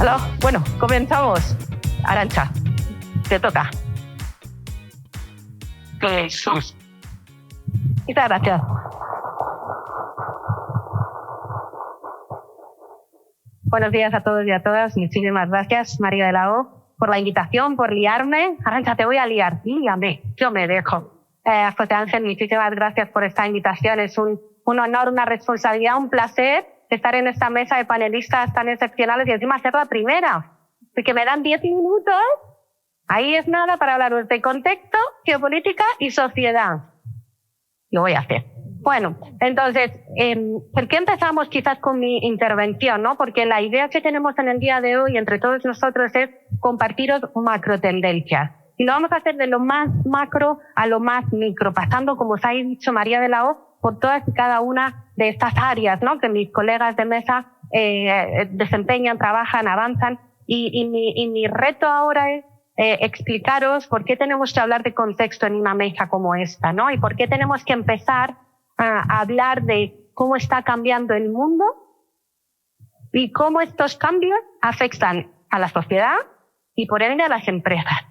Aló, bueno, comenzamos. Arantxa, te toca. Jesús. Muchas gracias. Buenos días a todos y a todas. Muchísimas gracias, María de la O, por la invitación, por liarme. Arantxa, te voy a liar. Líame, yo me dejo. José Ángel, muchísimas gracias por esta invitación. Es un honor, una responsabilidad, un placer estar en esta mesa de panelistas tan excepcionales y encima ser la primera. Porque me dan 10 minutos. Ahí es nada para hablaros de contexto, geopolítica y sociedad. Lo voy a hacer. Bueno, entonces, ¿por qué empezamos quizás con mi intervención, ¿no? Porque la idea que tenemos en el día de hoy entre todos nosotros es compartiros macrotendencias. Y lo vamos a hacer de lo más macro a lo más micro, pasando, como os ha dicho María de la O, por todas y cada una de estas áreas, ¿no? Que mis colegas de mesa desempeñan, trabajan, avanzan. Y mi reto ahora es explicaros por qué tenemos que hablar de contexto en una mesa como esta, ¿no? Y por qué tenemos que empezar a hablar de cómo está cambiando el mundo y cómo estos cambios afectan a la sociedad y por ende a las empresas.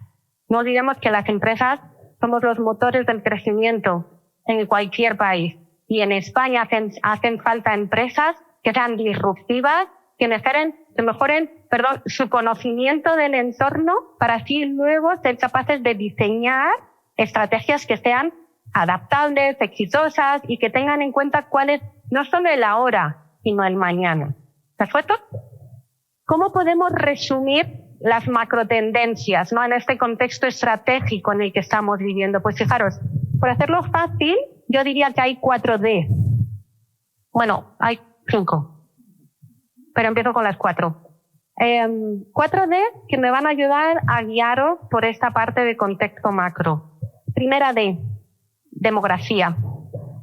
No olvidemos que las empresas somos los motores del crecimiento en cualquier país. Y en España hacen falta empresas que sean disruptivas, que mejoren su conocimiento del entorno para así luego ser capaces de diseñar estrategias que sean adaptables, exitosas y que tengan en cuenta cuál es no solo el ahora, sino el mañana. ¿De acuerdo? ¿Cómo podemos resumir las macrotendencias, ¿no? En este contexto estratégico en el que estamos viviendo? Pues fijaros, por hacerlo fácil, yo diría que hay 4D. Bueno, hay 5, pero empiezo con las 4. 4D que me van a ayudar a guiaros por esta parte de contexto macro. Primera D, demografía.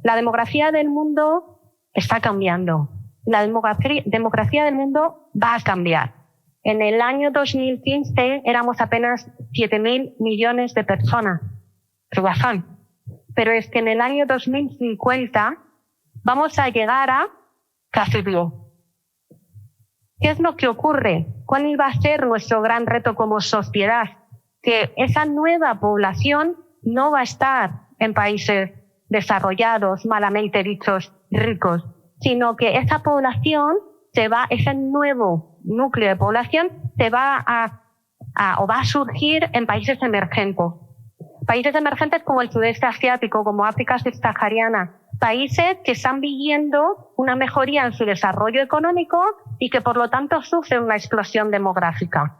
La demografía del mundo está cambiando. La demografía del mundo va a cambiar. En el año 2015 éramos apenas 7.000 millones de personas. Pero es que en el año 2050 vamos a llegar a casi 10. ¿Qué es lo que ocurre? ¿Cuál iba a ser nuestro gran reto como sociedad? Que esa nueva población no va a estar en países desarrollados, malamente dichos, ricos, sino que esa población ese nuevo núcleo de población va a surgir en países emergentes. Países emergentes como el sudeste asiático, como África subsahariana, países que están viviendo una mejoría en su desarrollo económico y que por lo tanto sufren una explosión demográfica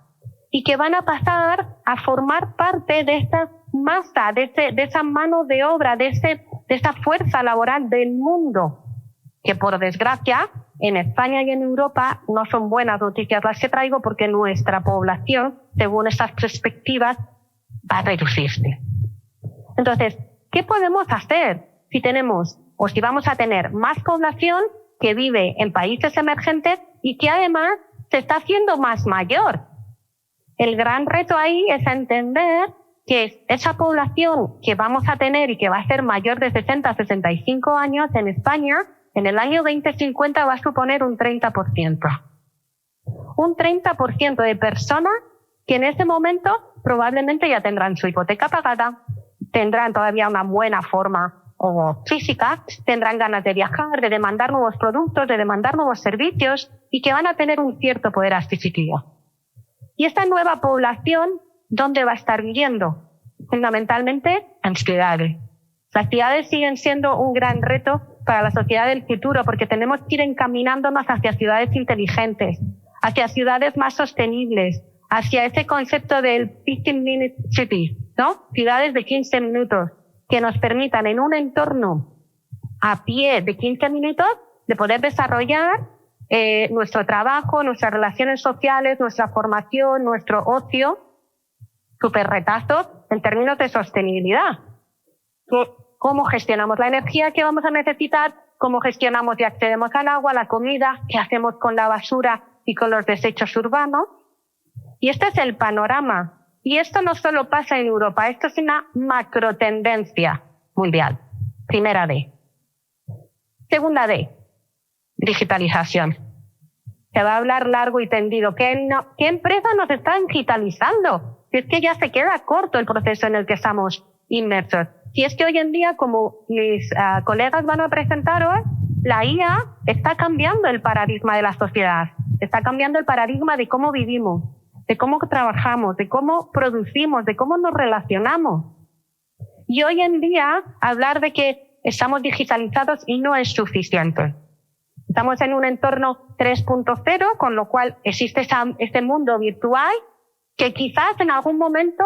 y que van a pasar a formar parte de esta masa, de esa mano de obra, de esa fuerza laboral del mundo, que por desgracia en España y en Europa no son buenas noticias las que traigo porque nuestra población, según estas perspectivas, va a reducirse. Entonces, ¿qué podemos hacer si vamos a tener más población que vive en países emergentes y que además se está haciendo más mayor? El gran reto ahí es entender que esa población que vamos a tener y que va a ser mayor de 60 a 65 años en España, en el año 2050 va a suponer un 30%. Un 30% de personas que en ese momento probablemente ya tendrán su hipoteca pagada, tendrán todavía una buena forma física, tendrán ganas de viajar, de demandar nuevos productos, de demandar nuevos servicios y que van a tener un cierto poder adquisitivo. Y esta nueva población, ¿dónde va a estar viviendo? Fundamentalmente en ciudades. Las ciudades siguen siendo un gran reto para la sociedad del futuro porque tenemos que ir encaminándonos hacia ciudades inteligentes, hacia ciudades más sostenibles, hacia ese concepto del 15-minute city, ¿no? Ciudades de 15 minutos que nos permitan en un entorno a pie de 15 minutos de poder desarrollar nuestro trabajo, nuestras relaciones sociales, nuestra formación, nuestro ocio, súper retazo en términos de sostenibilidad. ¿Cómo gestionamos la energía que vamos a necesitar? ¿Cómo gestionamos y accedemos al agua, a la comida? ¿Qué hacemos con la basura y con los desechos urbanos? Y este es el panorama. Y esto no solo pasa en Europa, esto es una macrotendencia mundial. Primera D. Segunda D, digitalización. se va a hablar largo y tendido. ¿Qué empresas nos están digitalizando? Si es que ya se queda corto el proceso en el que estamos inmersos. Si es que hoy en día, como mis colegas van a presentar hoy, la IA está cambiando el paradigma de la sociedad, está cambiando el paradigma de cómo vivimos, de cómo trabajamos, de cómo producimos, de cómo nos relacionamos. Y hoy en día, hablar de que estamos digitalizados no es suficiente. Estamos en un entorno 3.0, con lo cual existe este mundo virtual que quizás en algún momento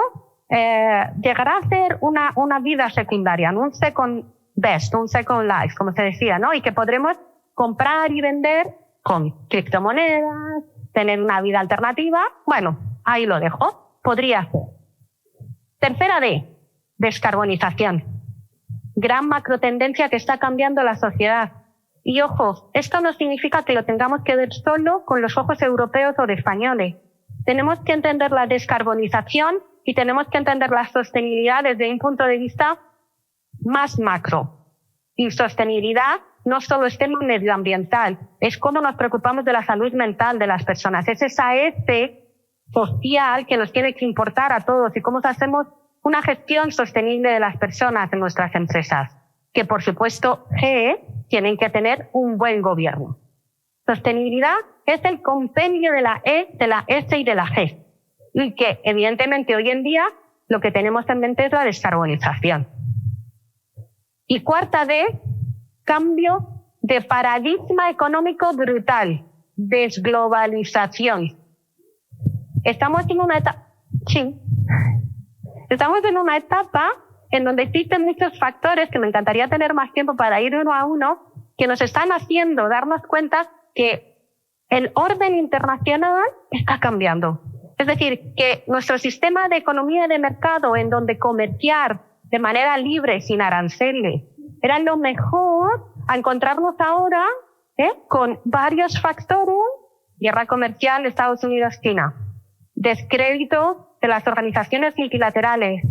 llegará a ser una vida secundaria, un second best, un second life, como se decía, ¿no? Y que podremos comprar y vender con criptomonedas, tener una vida alternativa. Bueno, ahí lo dejo. Podría ser. Tercera D, descarbonización. Gran macrotendencia que está cambiando la sociedad. Y ojo, esto no significa que lo tengamos que ver solo con los ojos europeos o de españoles. Tenemos que entender la descarbonización y tenemos que entender la sostenibilidad desde un punto de vista más macro. Y sostenibilidad no solo es tema medioambiental, es cómo nos preocupamos de la salud mental de las personas. Es esa S social que nos tiene que importar a todos y cómo hacemos una gestión sostenible de las personas en nuestras empresas. Que, por supuesto, tienen que tener un buen gobierno. Sostenibilidad es el compendio de la E, de la S y de la G. Y que, evidentemente, hoy en día lo que tenemos en mente es la descarbonización. Y cuarta D, cambio de paradigma económico brutal, desglobalización. Estamos en una etapa, en donde existen muchos factores que me encantaría tener más tiempo para ir uno a uno, que nos están haciendo darnos cuenta que el orden internacional está cambiando. Es decir, que nuestro sistema de economía de mercado, en donde comerciar de manera libre, sin aranceles, era lo mejor, a encontrarnos ahora con varios factores: guerra comercial, Estados Unidos-China, descrédito de las organizaciones multilaterales,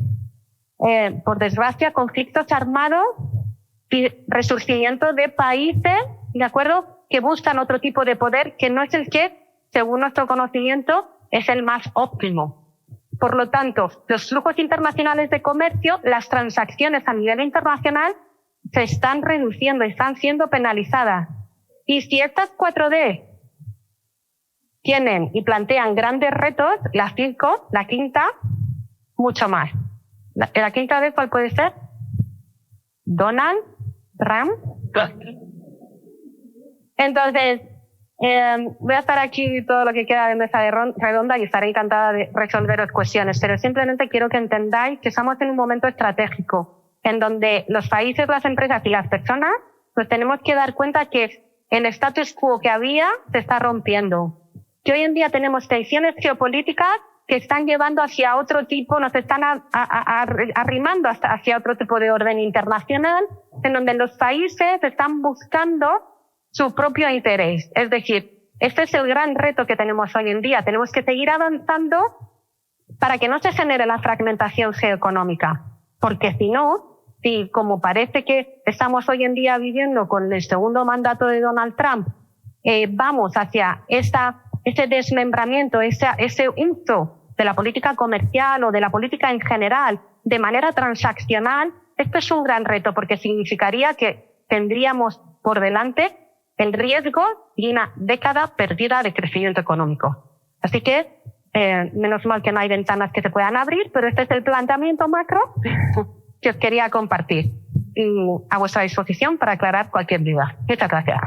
por desgracia, conflictos armados y resurgimiento de países, ¿de acuerdo?, que buscan otro tipo de poder que no es el que, según nuestro conocimiento, es el más óptimo. Por lo tanto, los flujos internacionales de comercio, las transacciones a nivel internacional, se están reduciendo, están siendo penalizadas. Y si estas 4D tienen y plantean grandes retos, la quinta, mucho más. ¿La quinta D cuál puede ser? Donald Trump. Entonces, voy a estar aquí todo lo que queda de mesa redonda y estaré encantada de resolveros cuestiones, pero simplemente quiero que entendáis que estamos en un momento estratégico en donde los países, las empresas y las personas nos tenemos que dar cuenta que el status quo que había se está rompiendo. Que hoy en día tenemos tensiones geopolíticas que están llevando hacia otro tipo, nos están arrimando hacia otro tipo de orden internacional, en donde los países están buscando su propio interés. Es decir, este es el gran reto que tenemos hoy en día. Tenemos que seguir avanzando para que no se genere la fragmentación geoeconómica. Porque si no, si como parece que estamos hoy en día viviendo con el segundo mandato de Donald Trump, vamos hacia ese desmembramiento, ese uso de la política comercial o de la política en general de manera transaccional, esto es un gran reto porque significaría que tendríamos por delante el riesgo de una década perdida de crecimiento económico. Así que, menos mal que no hay ventanas que se puedan abrir, pero este es el planteamiento macro que os quería compartir y a vuestra disposición para aclarar cualquier duda. Muchas gracias.